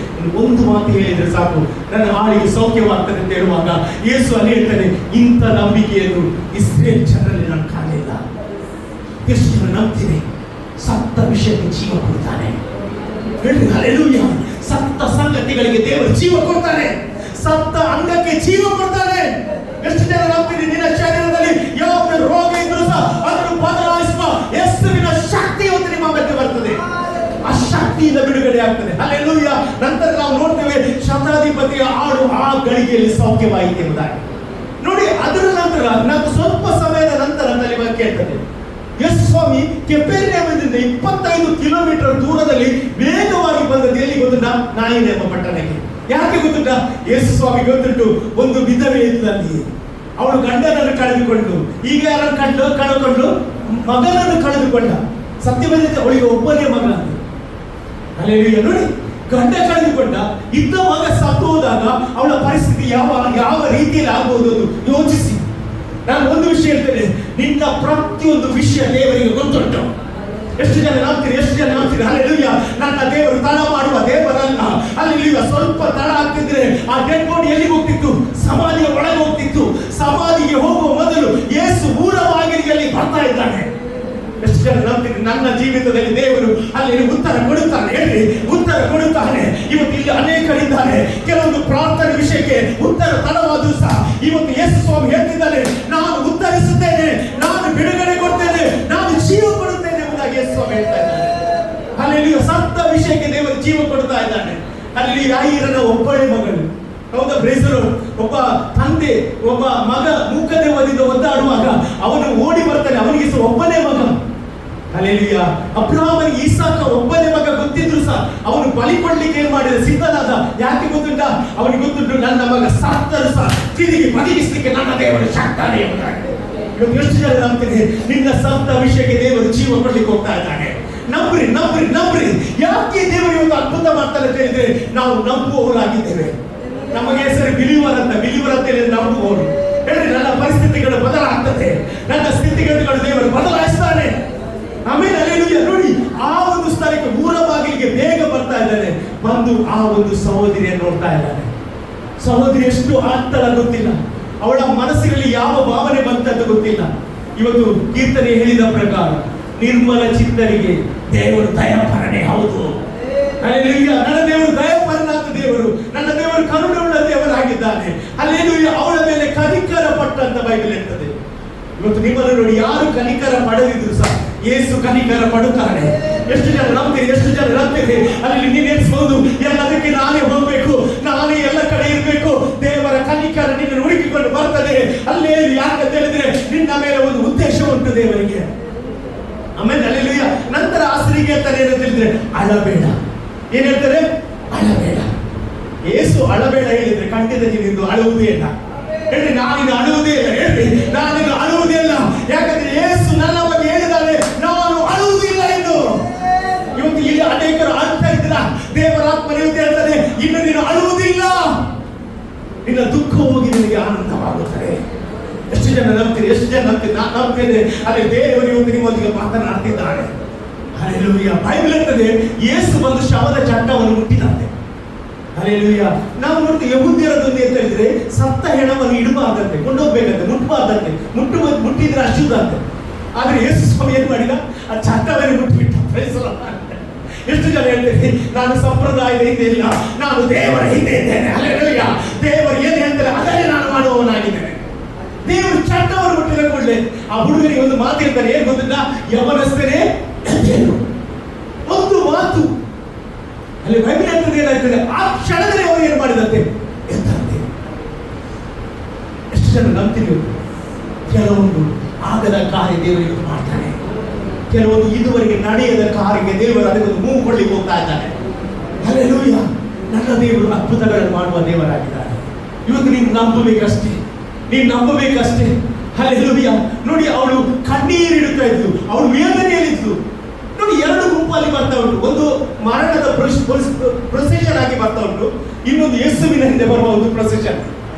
ಒಂದು ಮಾತು ಹೇಳಿದ್ರೆ ಸಾಕು ನನ್ನ ಆಳಿಗೆ ಸೌಖ್ಯವಾಗ್ತದೆ ಅಂತ ಹೇಳುವಾಗ ಯೇಸು ಅಲ್ಲಿ ಹೇಳ್ತಾನೆ, ಇಂಥ ನಂಬಿಕೆಯನ್ನು ಇಸ್ರೇಲ್ ಜನರಲ್ಲಿ ನಾನು ಕಾಣಲಿಲ್ಲ. ಎಷ್ಟು ಜನ ನಂಬ್ತೀನಿ, ಸತ್ತ ವಿಷಯಕ್ಕೆ ಜೀವ ಕೊಡ್ತಾನೆ. ಹಲ್ಲೆಲೂಯಾ. ಸತ್ತ ಸಂಗತಿಗಳಿಗೆ ದೇವರು ಜೀವ ಕೊಡ್ತಾನೆ, ಸತ್ತ ಅಂಗಕ್ಕೆ ಜೀವ ಕೊಡ್ತಾನೆ. ಎಷ್ಟು ಜನ ನಂಬ್ತೀರಿ, ನಿನ್ನ ಶರೀರದಲ್ಲಿ ಯಾವ ರೋಗ ಇದ್ರೂ ಸಹ ಅದನ್ನು ಬದಲಾಯಿಸುವ ಯೇಸುವಿನ ಶಕ್ತಿ ಒಂದು ನಿಮ್ಮ ಮಧ್ಯೆ ಬರ್ತದೆ, ಆ ಶಕ್ತಿಯಿಂದ ಬಿಡುಗಡೆ ಆಗ್ತದೆ. ಹಲ್ಲೆಲೂಯಾ. ನಂತರ ನಾವು ನೋಡ್ತೇವೆ ಶತಾಧಿಪತಿಯ ಆಳು ಆ ಗಳಿಗೆಯಲ್ಲಿ ಸೌಖ್ಯವಾಯಿತು ಎಂಬುದಾಗಿ. ನೋಡಿ, ಅದರ ನಂತರ ನಾವು ಸ್ವಲ್ಪ ಸಮಯದ ನಂತರ ನಿಮಗೆ ಕೇಳ್ತದೆ, ಯೇಸು ಸ್ವಾಮಿ ಕೆಫೆರ್ನೌಮಿನಿಂದ 25 ಕಿಲೋಮೀಟರ್ ದೂರದಲ್ಲಿ ವೇಗವಾಗಿ ಬಂದದ್ದು ಎಲ್ಲಿ ಗೊತ್ತುಂಟಾ? ನಾಯಿನ್ ಎಂಬ ಪಟ್ಟಣಕ್ಕೆ. ಯಾಕೆ ಗೊತ್ತುಂಟಾ? ಯೇಸು ಸ್ವಾಮಿ ಗೊತ್ತುಂಟು, ಒಂದು ವಿಧವೆ ಇದ್ದಲ್ಲಿ ಅವಳು ಗಂಡನನ್ನು ಕಳೆದುಕೊಂಡು, ಈಗ ಯಾರನ್ನು ಕಳೆದುಕೊಂಡು ಮಗನನ್ನು ಕಳೆದುಕೊಂಡ. ಸತ್ಯವೇದ ಅವಳಿಗೆ ಒಬ್ಬನೇ ಮಗ. ಹಲ್ಲೆಲೂಯಾ. ನೋಡಿ, ಗಂಡ ಕಳೆದುಕೊಂಡ, ಇದ್ದ ಮಗ ಸತ್ತು ಹೋದಾಗ ಅವಳ ಪರಿಸ್ಥಿತಿ ಯಾವ ರೀತಿಯಲ್ಲಿ ಆಗಬಹುದು ಅದು ಯೋಚಿಸಿ. ನಾನು ಒಂದು ವಿಷಯ ಹೇಳ್ತೇನೆ, ನಿನ್ನ ಪ್ರತಿಯೊಂದು ವಿಷಯ ದೇವರಿಗೆ ಗೊತ್ತುಂಟು. ಎಷ್ಟು ಜನ ನಂಬ್ತೀರಿ? ಹಲ್ಲೆಲೂಯಾ. ನನ್ನ ದೇವರು ತಡ ಮಾಡುವ ದೇವರಲ್ಲ. ಹಲ್ಲೆಲೂಯಾ. ಸ್ವಲ್ಪ ತಡ ಆಗ್ತಿದ್ರೆ ಆ ಡೆಡ್ ಬಾಡಿ ಎಲ್ಲಿಗೆ ಹೋಗ್ತಿತ್ತು? ಸಮಾಧಿಯ ಒಳಗೆ ಹೋಗ್ತಿತ್ತು. ಸಮಾಧಿಗೆ ಹೋಗುವ ಮೊದಲು ಯೇಸು ಊರ ಬಾಗಿಲಿಗೆ ಬರ್ತಾ ಇದ್ದಾನೆ. ಎಷ್ಟು ಜನ ನಂಬ್ತೀರಿ? ನನ್ನ ಜೀವಿತದಲ್ಲಿ ದೇವರು ಅಲ್ಲಿ ಉತ್ತರ ಕೊಡುತ್ತಾನೆ. ಹೇಳಿ, ಉತ್ತರ ಕೊಡುತ್ತಾನೆ. ಇವತ್ತು ಇಲ್ಲಿ ಅನೇಕರಿದ್ದಾರೆ, ಕೆಲವೊಂದು ಪ್ರಾರ್ಥನೆ ವಿಷಯಕ್ಕೆ ಉತ್ತರ ತಡವಾದರೂ ಸಹ ಇವತ್ತು ಯೇಸು ಸ್ವಾಮಿ ಹೇಳ್ತಿದ್ದಾನೆ, ನಾನು ಉತ್ತರಿಸುತ್ತೇನೆ, ನಾನು ಬಿಡುಗಡೆ ಕೊಡ್ತೇನೆ, ನಾನು ಜೀವ ಕೊಡುತ್ತೇನೆ ಎಂಬುದಾಗಿ ಯೇಸು ಸ್ವಾಮಿ ಹೇಳ್ತಾ ಇದ್ದಾನೆ. ಅಲ್ಲಿ ಸತ್ತ ವಿಷಯಕ್ಕೆ ದೇವರು ಜೀವ ಕೊಡ್ತಾ ಇದ್ದಾನೆ. ಅಲ್ಲಿ ಯಾಯಿರನ ಒಬ್ಬಳೆ ಮಗಳು, ಹೌದಾ ಬ್ರೇಸರು, ಒಬ್ಬ ತಂದೆ ಒಬ್ಬ ಮಗ ಮೂಕದೇವದಿಂದ ಒದ್ದಾಡುವಾಗ ಅವನು ಓಡಿ ಬರ್ತಾನೆ, ಅವನಿಗೆ ಒಬ್ಬನೇ ಮಗ. ಹಲ್ಲೆಲೂಯಾ. ಅಬ್ರಹಾಮನಿಗೆ ಇಸಾಕ ಒಬ್ಬನೇ ಮಗ ಗೊತ್ತಿದ್ರು ಸಹ ಅವನು ಬಲಿ ಕೊಡ್ಲಿಕ್ಕೆ ಏನ್ ಮಾಡಿದ? ಸಿದ್ಧನಾದ. ಯಾಕೆ ಗೊತ್ತುಂಟಾ? ಅವನಿಗೆ ಗೊತ್ತುಂಟು, ನನ್ನ ಮಗ ಸತ್ತರು ಸಹ ತಿರುಗಿ ಬದುಕಿಸ್ಲಿಕ್ಕೆ ನನ್ನ ದೇವರು ಶಕ್ತನೇ ಎಂಬುದಾಗಿ. ಇವತ್ತು ಎಷ್ಟು ಜನ ನಂಬ್ತೀನಿ, ನಿನ್ನ ಸತ್ತ ವಿಷಯಕ್ಕೆ ದೇವರು ಜೀವ ಕೊಡ್ಲಿಕ್ಕೆ ಹೋಗ್ತಾ ಇದ್ದಾನೆ. ನಂಬ್ರಿ ನಂಬ್ರಿ ನಂಬ್ರಿ. ಯಾಕೆ ದೇವರು ಇವತ್ತು ಅದ್ಭುತ ಮಾಡ್ತಾರೆ ಅಂತ ಹೇಳಿದ್ರೆ, ನಾವು ನಂಬುವವರಾಗಿದ್ದೇವೆ. ನಮಗೆ ಹೆಸರು ಬಿಲಿವರ್ ಅಂತ ಹೇಳಿ ನಂಬುವವರು. ಹೇಳಿ, ನನ್ನ ಪರಿಸ್ಥಿತಿಗಳು ಬದಲಾಗ್ತದೆ, ನನ್ನ ಸ್ಥಿತಿಗತಿಗಳು ದೇವರು ಬದಲಾಯಿಸ್ತಾನೆ. ಆಮೇಲೆ ಹಲ್ಲೆಲೂಯಾ. ನೋಡಿ, ಆ ಒಂದು ಸ್ಥಳಕ್ಕೆ ಊರ ಬಾಗಿಲಿಗೆ ಬೇಗ ಬರ್ತಾ ಇದ್ದಾನೆ. ಬಂದು ಆ ಒಂದು ಸಹೋದರಿಯನ್ನು ನೋಡ್ತಾ ಇದ್ದಾನೆ. ಸಹೋದರಿ ಎಷ್ಟು ಆಗ್ತಾಳ ಗೊತ್ತಿಲ್ಲ, ಅವಳ ಮನಸ್ಸಿನಲ್ಲಿ ಯಾವ ಭಾವನೆ ಬಂತಂತ ಗೊತ್ತಿಲ್ಲ. ಇವತ್ತು ಕೀರ್ತನೆ ಹೇಳಿದ ಪ್ರಕಾರ ನಿರ್ಮಲ ಚಿತ್ತರಿಗೆ ದೇವರು ದಯಾಪರನೇ. ಹೌದು, ಹಲ್ಲೆಲೂಯಾ. ನನ್ನ ದೇವರು ದಯಾಪರನಾದ ದೇವರು, ನನ್ನ ದೇವರು ಕರುಣೆಯುಳ್ಳ ದೇವರಾಗಿದ್ದಾನೆ. ಹಲ್ಲೆಲೂಯಾ. ಅವಳ ಮೇಲೆ ಕನಿಕರ ಪಟ್ಟಂತ ಬೈಬಲ್ ಇರ್ತದೆ. ಇವತ್ತು ನಿಮ್ಮನ್ನು ನೋಡಿ, ಯಾರು ಕನಿಕರ ಪಡೆದಿದ್ರು ಸಹ ಯೇಸು ಕನಿಕರ ಪಡುತ್ತಾನೆ. ಎಷ್ಟು ಜನ ನಂಬ್ತೀರಿ? ಅಲ್ಲಿ ನೀನು ಎನಿಸಬಹುದು, ಎಲ್ಲದಕ್ಕೆ ನಾನೇ ಹೋಗ್ಬೇಕು, ನಾನೇ ಎಲ್ಲ ಕಡೆ ಇರಬೇಕು, ದೇವರ ಕನಿಕರ ನಿನ್ನ ಹುಡುಕಿಕೊಂಡು ಬರ್ತದೆ. ಅಲ್ಲೇ ಯಾಕಂತ ಹೇಳಿದ್ರೆ ನಿನ್ನ ಮೇಲೆ ಒಂದು ಉದ್ದೇಶ ಉಂಟು ದೇವರಿಗೆ. ಆಮೇಲೆ ಹಲ್ಲೆಲೂಯಾ. ನಂತರ ಆಸರಿಗೆ ಹೇಳ್ತಾರೆ ಏನಂತ ಹೇಳಿದ್ರೆ, ಅಳಬೇಡ. ಏನ್ ಹೇಳ್ತಾರೆ? ಅಳಬೇಡ. ಯೇಸು ಅಳಬೇಡ ಹೇಳಿದ್ರೆ ಖಂಡಿತ ನೀನು ಅಳುವುದೇ ಇಲ್ಲ. ಹೇಳಿ, ನಾನಿನ್ನು ಅಳುವುದೇ ಇಲ್ಲ. ಹೇಳಿ, ನಾನಿನ್ನು ಅಳುವುದೇ ಇಲ್ಲ. ಯಾಕಂದ್ರೆ ಯೇಸು ನನ್ನ ಬಗ್ಗೆ ಹೇಳಿದ್ದಾನೆ, ನಾನು ಅಳುವುದಿಲ್ಲ ಎಂದು. ಇವತ್ತು ಇಲ್ಲಿ ಅನೇಕರು ಅಳ್ತಾ ಇದ್ರ, ದೇವರ ಆತ್ಮ ಹೇಳ್ತಾರೆ, ಇನ್ನು ನೀನು ಅಳುವುದಿಲ್ಲ, ನಿನ್ನ ದುಃಖ ಹೋಗಿ ನಿನಗೆ ಆನಂದವಾಗುತ್ತದೆ. ಎಷ್ಟು ಜನ ನಂಬ್ತೀರಿ? ನಾನು ನಂಬ್ತೇನೆ. ಅಲ್ಲಿ ದೇವರು ಇವತ್ತು ನಿಮ್ಮೊಂದಿಗೆ ಮಾತನಾಡ್ತಿದ್ದಾನೆ. ಹಲ್ಲೆಲೂಯಾ. ಬೈಬಲ್ ಹೇಳ್ತದೆ, ಯೇಸು ಬಂದು ಶವದ ಚಟ್ಟವನ್ನು ಮುಟ್ಟಿದಂತೆ. ಹಲ್ಲೆಲೂಯಾ. ನಾವು ನೋಡ್ತೀವಿ, ಯಹೂದ್ಯರ ಧ್ವನಿ ಅಂತ ಹೇಳಿದ್ರೆ ಸತ್ತ ಹೆಣವನ್ನು ಇಡಬಾರ್ದಂತೆ, ಕೊಂಡೋಗ್ಬೇಕಂತೆ, ಮುಟ್ಟಬಾರ್ದಂತೆ, ಮುಟ್ಟಿದ್ರೆ ಅಶುದ್ಧ ಅಂತೆ. ಆದ್ರೆ ಯೇಸು ಸ್ವಾಮಿ ಏನ್ ಮಾಡಿದ? ಆ ಚಟ್ಟವನ್ನು ಮುಟ್ಟಿಬಿಟ್ಟ. ಎಷ್ಟು ಜನ ಹೇಳ್ತೇವೆ, ನಾನು ಸಂಪ್ರದಾಯದ ಹಿಂದೆ ಇಲ್ಲ, ನಾನು ದೇವರ ಹಿಂದೆ ಇದ್ದೇನೆ. ಹಲ್ಲೆಲೂಯಾ. ದೇವರು ಏನು ಹೇಳ್ತಾರೆ ಅದನ್ನೇ ನಾನು ಮಾಡುವವನಾಗಿದ್ದೇನೆ. ದೇವರು ಚಟ್ಟವನ್ನು ಮುಟ್ಟಿದ ಕೂಡಲೇ ಆ ಹುಡುಗನಿಗೆ ಒಂದು ಮಾತು ಹೇಳ್ತಾರೆ. ಏನ್ ಗೊತ್ತಿಲ್ಲ? ಯವನಸ್ಥರೇ ಒಂದು ಮಾತು. ಅಲ್ಲಿ ಬೈಬಲ್ ಹೇಳ್ತದೆ ಏನಾಗ್ತದೆ? ಆ ಕ್ಷಣದಲ್ಲಿ ಅವರು ಏನು ಮಾಡಿದಂತೆ ಎಂತಂತೆ. ಎಷ್ಟು ಜನ ನಂಬ್ತೀವಿ? ಕೆಲವೊಂದು ಆಗದ ಕಾರ್ಯ ದೇವರಿಗೆ ಮಾಡ್ತಾನೆ, ಕೆಲವೊಂದು ಇದುವರೆಗೆ ನಡೆಯದ ಕಾರ್ಯಕ್ಕೆ ದೇವರು ಅದಕ್ಕೊಂದು ಮೂಗು ಕೊಡ್ಲಿಕ್ಕೆ ಹೋಗ್ತಾ ಇದ್ದಾನೆ. ಹಲ್ಲೆಲೂಯಾ. ನನ್ನ ದೇವರು ಅದ್ಭುತಗಳನ್ನು ಮಾಡುವ ದೇವರಾಗಿದ್ದಾನೆ. ಇವತ್ತು ನೀನು ನಂಬಬೇಕಷ್ಟೇ, ಹಲ್ಲೆಲೂಯಾ. ನೋಡಿ, ಅವಳು ಕಣ್ಣೀರಿಡುತ್ತಾ ಇದ್ಲು, ಅವಳು ವೇದನೆಯಲ್ಲಿದ್ಲು. ನೋಡಿ, ಎರಡು ಗುಂಪಲ್ಲಿ ಬರ್ತಾ ಉಂಟು. ಒಂದು ಮರಣದ ಪ್ರೊಸೆಷನ್ ಆಗಿ ಬರ್ತಾ ಉಂಟು, ಇನ್ನೊಂದು ಯೇಸುವಿನ ಹಿಂದೆ ಬರುವ ಒಂದು ಪ್ರೊಸೆಷನ್.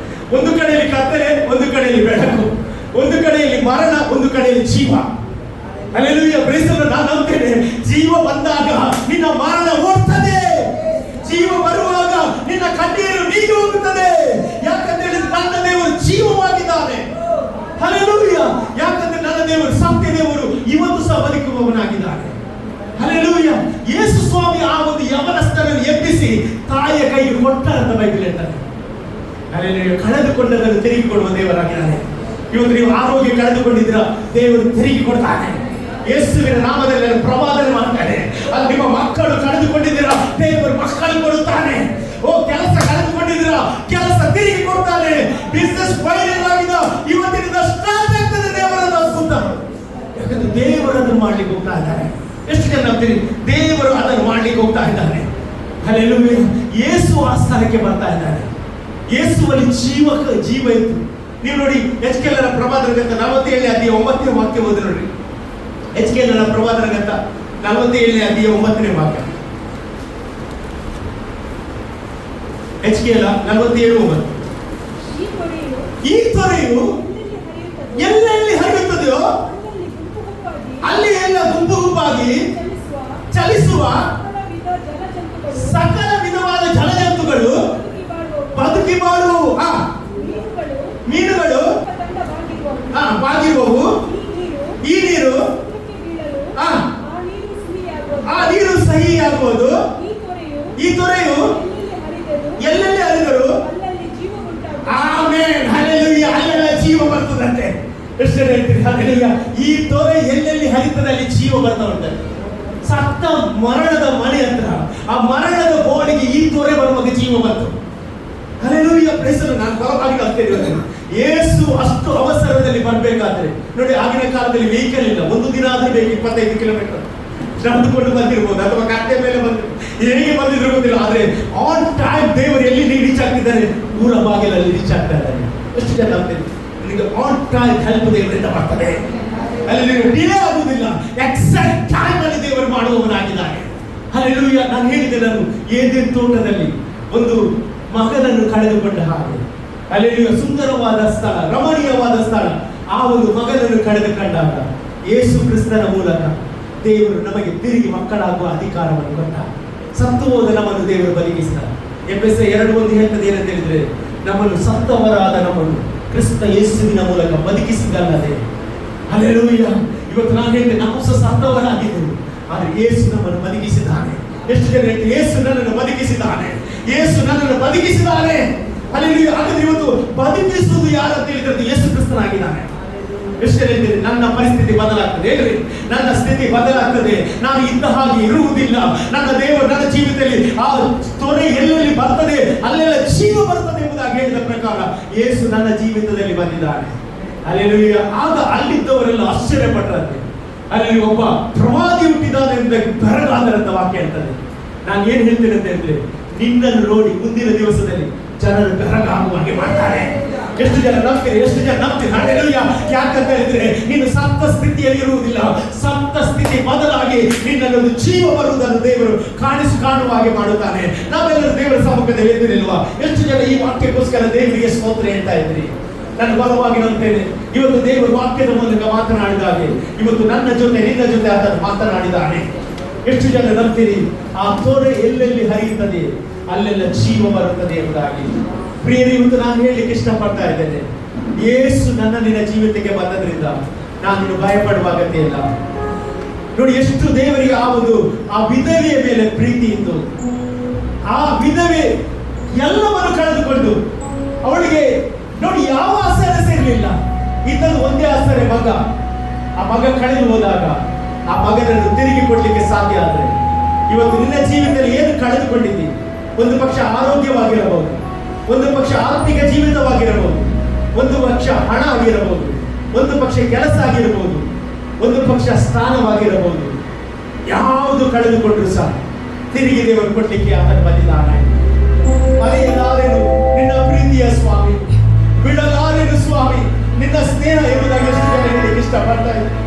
ಒಂದು ಕಡೆಯಲ್ಲಿ ಕತ್ತಲೆ, ಒಂದು ಕಡೆಯಲ್ಲಿ ಬೆಳಕು, ಒಂದು ಕಡೆಯಲ್ಲಿ ಮರಣ, ಒಂದು ಕಡೆಯಲ್ಲಿ ಜೀವ. Hallelujah, praise the Lord. ನಾನು ನಂಬ್ತೇನೆ, ಜೀವ ಬಂದಾಗ ನಿನ್ನ ಮರಣ ಓಡ್ತದೆ, ಜೀವ ಬರುವಾಗ ನಿನ್ನ ಕಣ್ಣೀರು ನೀಗಿ ಹೋಗುತ್ತದೆ. ಯಾಕಂದ್ರೆ ನನ್ನ ದೇವರು ಜೀವವಾಗಿದ್ದಾನೆ. ಹಲ್ಲೆಲೂಯಾ. ಯಾಕಂದ್ರೆ ನನ್ನ ದೇವರು ಸತ್ಯ ದೇವರು, ಇವತ್ತು ಸಹ ಬದುಕುವವನಾಗಿದ್ದಾನೆ. ಹಲ್ಲೆಲೂಯಾ. ಯೇಸು ಸ್ವಾಮಿ ಆ ಒಂದು ಯವನಸ್ಥರನ್ನು ಎಬ್ಬಿಸಿ ತಾಯಿಯ ಕೈಗೆ ಕೊಟ್ಟ ಅಂತ ಬೈಬಲ್ ಹೇಳ್ತಾರೆ. ಹಲ್ಲೆಲೂಯಾ. ಕಳೆದುಕೊಂಡದನ್ನು ತಿರುಗಿ ಕೊಡುವ ದೇವರಾಗಿದ್ದಾನೆ. ಇವತ್ತು ನೀವು ಆರೋಗ್ಯ ಕಳೆದುಕೊಂಡಿದ್ದೀರ, ದೇವರು ತಿರುಗಿ ಕೊಡ್ತಾನೆ. ಯೇಸುವಿನ ನಾಮದಲ್ಲಿ ಪ್ರವಾದನೆ ಮಾಡ್ತಾನೆ. ಅಲ್ಲಿ ನಿಮ್ಮ ಮಕ್ಕಳು ಕಳೆದುಕೊಂಡಿದ್ದೀರಾ, ದೇವರು ಮಕ್ಕಳು ಕೊಡುತ್ತಾನೆ. ಓ, ಕೆಲಸ ಕಳೆದುಕೊಂಡಿದ್ದೀರಾ, ಕೆಲಸ ತಿರುಗಿ ಕೊಡ್ತಾನೆ. ಬಿಸ್ನೆಸ್ ಫೈನಲ್ ಆಗಿದೆ, ಇವತ್ತಿನಿಂದ ಸ್ಟಾರ್ಟ್ ಆಗ್ತದೆ ದೇವರನ್ನು ಅದ್ಭುತ. ಯಾಕಂದ್ರೆ ದೇವರು ಅದನ್ನು ಮಾಡ್ಲಿಕ್ಕೆ ಹೋಗ್ತಾ ಇದ್ದಾರೆ. ಎಷ್ಟು ಜನ ನಂಬ್ತೀರಿ? ದೇವರು ಅದನ್ನು ಮಾಡ್ಲಿಕ್ಕೆ ಹೋಗ್ತಾ ಇದ್ದಾನೆ. ಹಲ್ಲೆಲೂಯಾ. ಯೇಸು ಆ ಸ್ಥಳಕ್ಕೆ ಬರ್ತಾ ಇದ್ದಾನೆ. ಯೇಸುವಲ್ಲಿ ಜೀವ ಇತ್ತು. ನೀವು ನೋಡಿ, ಎಚ್ಕೆಲರ ಪ್ರವಾದನ ಗ್ರಂಥ 47:9 ವಾಕ್ಯ ಓದಿ ನೋಡ್ರಿ. ಎಚ್ಕೆಲರ ಪ್ರವಾದನ ಗ್ರಂಥ 47:9 ವಾಕ್ಯ. ಎಚ್ಕೆಲ 47:9. ಈ ತೊರೆಯು ಎಲ್ಲೆಲ್ಲಿ ಹರಿಯುತ್ತದೆಯೋ ಅಲ್ಲಿ ಎಲ್ಲ ಗುಂಪು ಗುಂಪಾಗಿ ಚಲಿಸುವ ಸಕಲ ವಿಧವಾದ ಜಲಜಂತುಗಳು ಬದುಕಿ ಬಾಳುವವು. ಮೀನುಗಳು ಬಾಗಿರುವವು. ಈ ನೀರು ಆ ನೀರು ಸಿಹಿಯಾಗುವುದು. ಈ ತೊರೆಯು ಎಲ್ಲೆಲ್ಲಿ ಹರಿದರು, ಆಮೆನ್, ಹಲ್ಲೆಲೂಯಾ, ಅಲ್ಲೆಲ್ಲ ಜೀವ ಬರ್ತದಂತೆ. ಎಷ್ಟು ಜನ ಹೇಳ್ತೀರಿ ಹಲ್ಲೆಲೂಯಾ? ಈ ತೊರೆ ಎಲ್ಲೆಲ್ಲಿ ಹರಿತದೆ ಅಲ್ಲಿ ಜೀವ ಬರ್ತಾ ಉಂಟಂತೆ. ಸತ್ತ ಮರಣದ ಮನೆ ಹತ್ರ, ಆ ಮರಣದ ಬೋಡಿಗೆ ಈ ತೊರೆ ಬರುವಾಗ ಜೀವ ಬಂತು. Hallelujah, praise the Lord. ನಾನು ಬರವಾಗಿ ಆಗ್ತೇನೆ. ಯೇಸು ಅಷ್ಟು ಅವಸರದಲ್ಲಿ ಬರಬೇಕಾದ್ರೆ ನೋಡಿ, ಆಗಿನ ಕಾಲದಲ್ಲಿ ವೆಹಿಕಲ್ ಇಲ್ಲ. ಒಂದು ದಿನ ಆದ್ರೆ ಬೇಕು 25 ಕಿಲೋಮೀಟರ್ ನಡೆದುಕೊಂಡು ಬಂದಿರ್ಬೋದು, ಅಥವಾ ಕಟ್ಟೆ ಮೇಲೆ ಹೇಗೆ ಬಂದಿದ್ರು ಗೊತ್ತಿಲ್ಲ. ಆದ್ರೆ ಆನ್ ಟೈಮ್ ದೇವರು ಎಲ್ಲಿ ರೀಚ್ ಆಗ್ತಿದ್ದಾರೆ, ಊರ ಬಾಗಿಲಲ್ಲಿ ರೀಚ್ ಆಗ್ತಾ ಇದ್ದಾರೆ. ಎಷ್ಟು ಜನ ಆಗ್ತದೆ? ನಿಮಗೆ ಆನ್ ಟೈಮ್ ಹೆಲ್ಪ್ ದೇವರಿಂದ ಬರ್ತದೆ. ಅಲ್ಲಿ ನೀವು ಡಿಲೇ ಆಗುವುದಿಲ್ಲ, ಎಕ್ಸಾಕ್ಟ್ ಟೈಮ್ ಅಲ್ಲಿ ದೇವರು ಮಾಡುವವನಾಗಿದ್ದಾನೆ. ಹಲ್ಲೆಲೂಯಾ. ನಾನು ಹೇಳಿದೆ, ನಾನು ಏದೇನ್ ತೋಟದಲ್ಲಿ ಒಂದು ಮಗನನ್ನು ಕಳೆದುಕೊಂಡ ಹಾಗೆ. ಹಲ್ಲೆಲೂಯಾ. ಸುಂದರವಾದ ಸ್ಥಳ, ರಮಣೀಯವಾದ ಸ್ಥಳ. ಆ ಒಂದು ಮಗನನ್ನು ಕಳೆದುಕೊಂಡಾಗ ಯೇಸು ಕ್ರಿಸ್ತನ ಮೂಲಕ ದೇವರು ನಮಗೆ ತಿರುಗಿ ಮಕ್ಕಳಾಗುವ ಅಧಿಕಾರವನ್ನು ಕೊಟ್ಟ. ಸತ್ತು ಹೋದ ನಮ್ಮನ್ನು ದೇವರು ಬದುಕಿಸಿದ. ಎಫೆಸರ್ 2:1 ಹೇಳ್ತದೆ ಏನಂತ ಹೇಳಿದ್ರೆ, ನಮ್ಮನ್ನು ಸತ್ತವರಾದ ನಮ್ಮನ್ನು ಕ್ರಿಸ್ತ ಯೇಸುವಿನ ಮೂಲಕ ಬದುಕಿಸಿದಲ್ಲದೆ. ಹಲ್ಲೆಲೂಯಾ. ಇವತ್ತು ನಾನು ಹೇಳಿದೆ, ನಾವು ಸಹ ಸತ್ತವರಾಗಿದ್ದೆವು, ಆದರೆ ಯೇಸು ನಮ್ಮನ್ನು ಬದುಕಿಸಿದ್ದಾನೆ. ಎಷ್ಟು ಜನ ಹೇಳ್ತೀವಿ, ಯೇಸು ನನ್ನನ್ನು ಬದುಕಿಸಿದ್ದಾನೆ, ಯೇಸು ನನ್ನನ್ನು ಬದುಕಿಸಿದ್ದಾನೆ. ಹಲ್ಲೆಲೂಯಾ. ಹಾಗಾದ್ರೆ ಇವತ್ತು ಬದುಕಿಸುವುದು ಯಾರು ಅಂತ ಹೇಳಿದ್ರೆ ಯೇಸು ಕ್ರಿಸ್ತನಾಗಿದ್ದಾನೆ. ಎಷ್ಟು ಜನ ಹೇಳ್ತೀರಿ, ನನ್ನ ಪರಿಸ್ಥಿತಿ ಬದಲಾಗ್ತದೆ, ಹೇಳ್ರಿ, ನನ್ನ ಸ್ಥಿತಿ ಬದಲಾಗ್ತದೆ, ನಾನು ಇದ್ದ ಹಾಗೆ ಇರುವುದಿಲ್ಲ. ನನ್ನ ದೇವರು ನನ್ನ ಜೀವಿತದಲ್ಲಿ ಆ ತೊರೆ ಎಲ್ಲೆಲ್ಲಿ ಬರ್ತದೆ ಅಲ್ಲೆಲ್ಲ ಜೀವ ಬರ್ತದೆ ಎಂಬುದಾಗಿ ಹೇಳಿದ ಪ್ರಕಾರ ಯೇಸು ನನ್ನ ಜೀವಿತದಲ್ಲಿ ಬಂದಿದ್ದಾನೆ. ಹಲ್ಲೆಲೂಯಾ. ಆಗ ಅಲ್ಲಿದ್ದವರೆಲ್ಲ ಆಶ್ಚರ್ಯಪಟ್ಟರಂತೆ. ಅಲ್ಲಿ ಒಬ್ಬ ಪ್ರವಾದಿ ಹುಟ್ಟಿದಾನೆ ಎಂಬ ಬೆರಗಾದರಂತ ವಾಕ್ಯ ಹೇಳ್ತದೆ. ನಾನು ಏನ್ ಹೇಳ್ತೇನೆ ಅಂತ ಹೇಳಿದ್ರೆ, ನಿನ್ನನ್ನು ನೋಡಿ ಮುಂದಿನ ದಿವಸದಲ್ಲಿ ಜನರು ಬೆರಗಾಗುವ ಹಾಗೆ ಮಾಡ್ತಾರೆ. ಎಷ್ಟು ಜನ ನಂಬ್ತೀರಿ? ಎಷ್ಟು ಜನ ನಂಬ್ತೀರಿ? ಹಲ್ಲೆಲೂಯಾ. ಯಾಕಂತ ಹೇಳಿದ್ರೆ, ನೀನು ಸತ್ತ ಸ್ಥಿತಿಯಲ್ಲಿ ಇರುವುದಿಲ್ಲ, ಸತ್ತ ಸ್ಥಿತಿ ಬದಲಾಗಿ ನಿನ್ನಲ್ಲೊಂದು ಜೀವ ಬರುವುದನ್ನು ದೇವರು ಕಾಣುವ ಹಾಗೆ ಮಾಡುತ್ತಾನೆ. ನಾವೆಲ್ಲರೂ ದೇವರ ಸಮ್ಮುಖದಲ್ಲಿ ಎದುರಿಲ್ವಾ? ಎಷ್ಟು ಜನ ಈ ವಾಕ್ಯಕ್ಕೋಸ್ಕರ ದೇವರಿಗೆ ಸ್ತೋತ್ರ ಹೇಳ್ತಾ ಇದ್ರಿ? ನಾನು ಬಲವಾಗಿ ನಂಬ್ತೇನೆ, ಇವತ್ತು ದೇವರು ವಾಕ್ಯದ ಮೂಲಕ ಮಾತನಾಡಿದ ಹಾಗೆ ಇವತ್ತು ನನ್ನ ಜೊತೆ ನಿನ್ನ ಜೊತೆ ಆತನು ಮಾತನಾಡಿದ್ದಾನೆ. ಎಷ್ಟು ಜನ ನಂಬ್ತೀರಿ? ಆ ತೊರೆ ಎಲ್ಲೆಲ್ಲಿ ಹರಿಯುತ್ತದೆ ಅಲ್ಲೆಲ್ಲ ಜೀವ ಬರುತ್ತದೆ ಎಂಬುದಾಗಿ. ಪ್ರಿಯರೇ, ಇವತ್ತು ನಾನು ಹೇಳಲಿಕ್ಕೆ ಇಷ್ಟಪಡ್ತಾ ಇದ್ದೇನೆ, ಯೇಸು ನನ್ನ ನಿನ್ನ ಜೀವಿತಕ್ಕೆ ಬಂದದ್ರಿಂದ ನಾನು ಭಯಪಡುವ ಅಗತ್ಯ ಇಲ್ಲ. ನೋಡಿ, ಎಷ್ಟು ದೇವರಿಗೆ ಆ ವಿಧವೆಯ ಮೇಲೆ ಪ್ರೀತಿ ಇತ್ತು. ಆ ವಿಧವೆ ಎಲ್ಲವನ್ನು ಕಳೆದುಕೊಂಡು ಅವಳಿಗೆ ನೋಡಿ ಯಾವ ಆಸರೆ ಸೇರಲಿಲ್ಲ. ಇದ್ದದ್ದು ಒಂದೇ ಆಸರೆ, ಮಗ. ಆ ಮಗ ಕಳೆದು ಹೋದಾಗ ಆ ಮಗನನ್ನು ತಿರುಗಿ ಕೊಡ್ಲಿಕ್ಕೆ ಸಾಧ್ಯ ಆದ್ರೆ, ಇವತ್ತು ನಿನ್ನ ಜೀವಿತದಲ್ಲಿ ಏನು ಕಳೆದುಕೊಂಡಿದ್ದಿ? ಒಂದು ಪಕ್ಷ ಆರೋಗ್ಯವಾಗಿರಬಹುದು, ಒಂದು ಪಕ್ಷ ಆರ್ಥಿಕ ಜೀವಿತವಾಗಿರಬಹುದು, ಒಂದು ಪಕ್ಷ ಹಣ ಆಗಿರಬಹುದು, ಒಂದು ಪಕ್ಷ ಕೆಲಸ ಆಗಿರಬಹುದು, ಒಂದು ಪಕ್ಷ ಸ್ಥಾನವಾಗಿರಬಹುದು. ಯಾವುದು ಕಳೆದುಕೊಂಡ್ರು ಸಹ ತಿರುಗಿ ದೇವರು ಕೊಡ್ಲಿಕ್ಕೆ ಆತನು ಬಂದಿದ್ದಾನೆ. ಮರೆಯಲಾರೆನು ನಿನ್ನ ಪ್ರೀತಿಯ ಸ್ವಾಮಿ, ಬಿಡಲಾರೆನು ಸ್ವಾಮಿ ನಿನ್ನ ಸ್ನೇಹ ಎಂಬುದಾಗಿ ಎಷ್ಟು ಜನ ಹೇಳಲಿಕ್ಕೆ ಇಷ್ಟಪಡ್ತಾ ಇದ್ದಾರೆ.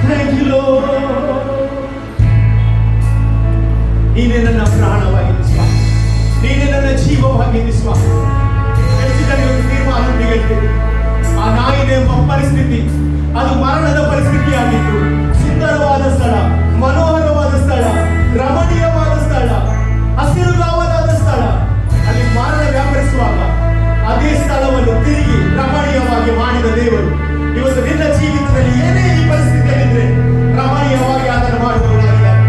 ಥ್ಯಾಂಕ್ ಯು ಲಾರ್ಡ್, ನೀನೇ ನನ್ನ ಪ್ರಾಣವಾಗಿದೆ ಸ್ವಾಮಿ, ನೀನೇ ನನ್ನ ಜೀವವಾಗಿದೆ ಸ್ವಾಮಿ. ಹೆಚ್ಚಿನಲ್ಲಿ ಒಂದು ತೀರ್ಮಾನ ಹೇಳ್ತೇನೆ, ಆ ನಾಯಿನ ಪರಿಸ್ಥಿತಿ ಅದು ಮರಣದ ಪರಿಸ್ಥಿತಿಯಾಗಿತ್ತು. ಸುಂದರವಾದ ಸ್ಥಳ, ಮನೋಹರವಾದ ಸ್ಥಳ, ರಮಣೀಯವಾದ ಸ್ಥಳ, ಹಸಿರುಗಾವಲಾದ ಸ್ಥಳ, ಅಲ್ಲಿ ಮರಣ ವ್ಯಾಪರಿಸುವಾಗ ಅದೇ ಸ್ಥಳವನ್ನು ತಿರುಗಿ ರಮಣೀಯವಾಗಿ ಮಾಡಿದ ದೇವರು ಇವತ್ತು ನಿನ್ನ ಜೀವಿತದಲ್ಲಿ ಏನೇ ಈ ಪರಿಸ್ಥಿತಿಯಲ್ಲಿದ್ರೆ ರಮಣೀಯವಾಗಿ ಅದನ್ನು ಮಾಡುವವನಾಗಿದ್ದಾನೆ.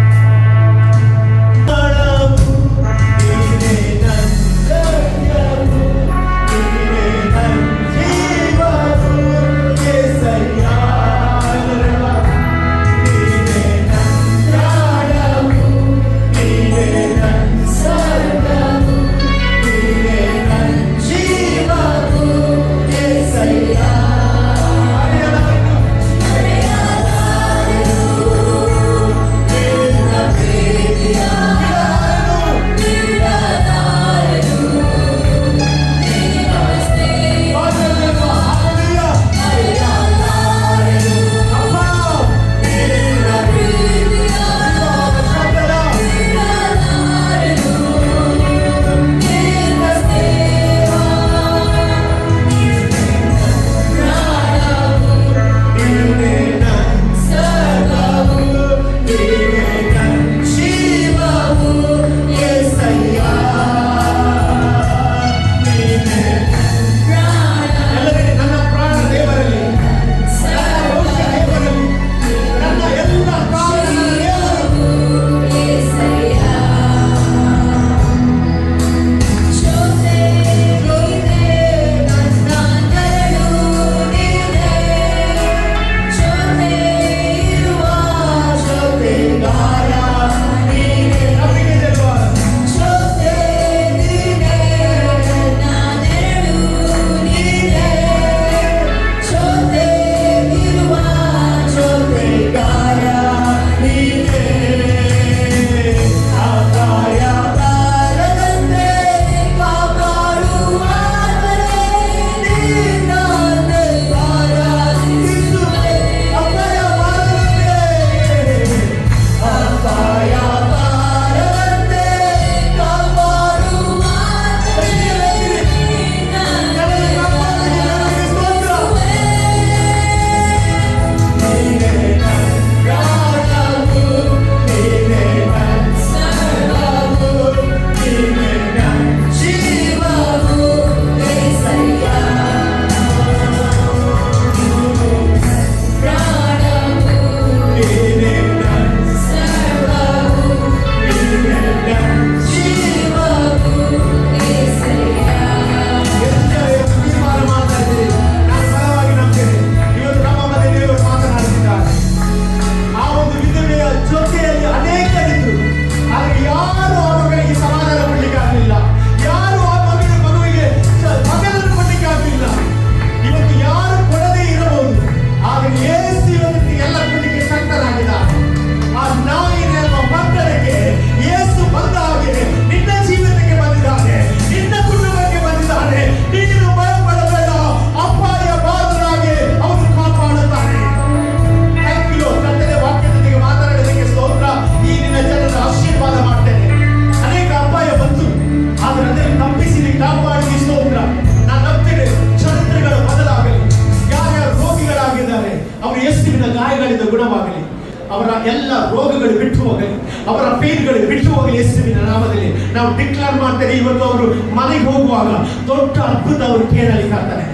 ಅವರ ಎಲ್ಲ ರೋಗಗಳು ಬಿಟ್ಟು ಹೋಗಲಿ, ಅವರ ಪೇನ್ಗಳು ಬಿಟ್ಟು ಹೋಗಲಿ ಯೇಸುವಿನ ನಾಮದಲ್ಲಿ ನಾವು ಡಿಕ್ಲೇರ್ ಮಾಡ್ತೇವೆ. ಇವತ್ತು ಅವರು ಮನೆಗೆ ಹೋಗುವಾಗ ದೊಡ್ಡ ಅದ್ಭುತ ಅವರು ಕೇಳಲಿಕ್ಕಾಗ್ತಾರೆ.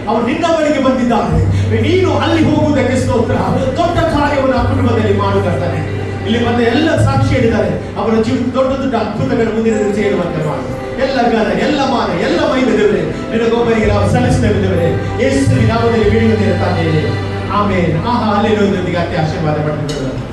ಅವರು ನಿನ್ನ ಬಳಿಗೆ ಬಂದಿದ್ದಾರೆ, ನೀನು ಅಲ್ಲಿ ಹೋಗುವುದಕ್ಕೆ ಸ್ತೋತ್ರ, ದೊಡ್ಡ ಕಾರ್ಯವನ್ನು ಆ ಕುಟುಂಬದಲ್ಲಿ ಮಾಡುತ್ತಾರೆ. ಇಲ್ಲಿ ಬಂದ ಎಲ್ಲ ಸಾಕ್ಷಿ ಹೇಳಿದ್ದಾರೆ, ಅವರ ಜೀವನ ದೊಡ್ಡ ದೊಡ್ಡ ಅದ್ಭುತಗಳ ಮುಂದಿನ ಸೇರುವಂತೆ ಮಾಡು. ಎಲ್ಲ ಗಾನ, ಎಲ್ಲ ಮಾನ, ಎಲ್ಲ ಮಹಿಮೆ ದೇವರೇ ನಿನಗೊಬ್ಬರಿಗೆ ನಾವು ಸಲ್ಲಿಸ್ತೇವೆ ದೇವರೇ. ಯೇಸುವಿನ ನಾಮದಲ್ಲಿ ಬೀಳುವುದೇ ತಾನೇ. ಆಮೇಲೆ ಹಲ್ಲೆಲೂಯಾ. ಅತ್ಯ ಆಶೀರ್ವಾದ ಪಡೆದುಕೊಳ್ಳೋಣ.